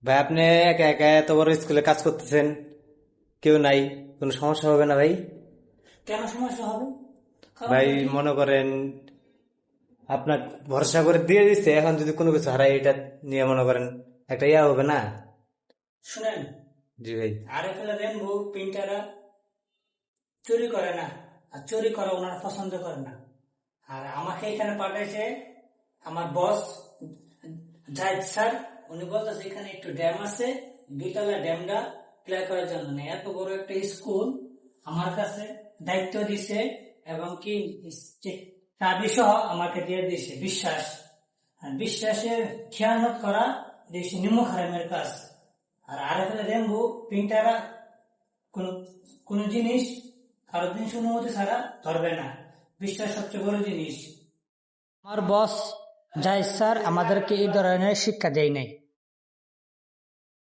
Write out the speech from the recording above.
ভাই আপনি একা একা এত বড় স্কুলে কাজ করতেছেন, কেউ নাই, কোনো সমস্যা হবে না ভাই? কেন সমস্যা হবে? ভাই কারণটা কি? মনে করেন আপনার ভরসা করে দিয়ে দিচ্ছে, এখন যদি কোনো কিছু হারাই এটা নিয়ে মনে করেন একটা ইয়া হবে না? শুনেন, জি ভাই। আরএফএল রেনবো প্রিন্টাররা চুরি করে না, আর চুরি করা ওনারা পছন্দ করে না। আর আমাকে এখানে পাঠাইছে আমার বস জাহিদ স্যার। উনি বলতেছে এখানে একটু ড্যাম আছে, বিকালে ড্যামটা ক্লিয়ার করার জন্য নেই। এত বড় একটা স্কুল আমার কাছে দায়িত্ব দিছে, এবং কি চাবি সহ আমাকে দিয়ে দিছে। বিশ্বাস, আর বিশ্বাসের খেয়ানত করা দেশ নিম্ন খারামের কাজ। আর আরএফএল রেনবো প্রিন্টাররা কোন কোন জিনিস কারো জিনিস অনুমতি ছাড়া ধরবে না। বিশ্বাস সবচেয়ে বড় জিনিস। আমার বস জাহিদ স্যার আমাদেরকে এই ধরনের শিক্ষা দেয় নাই।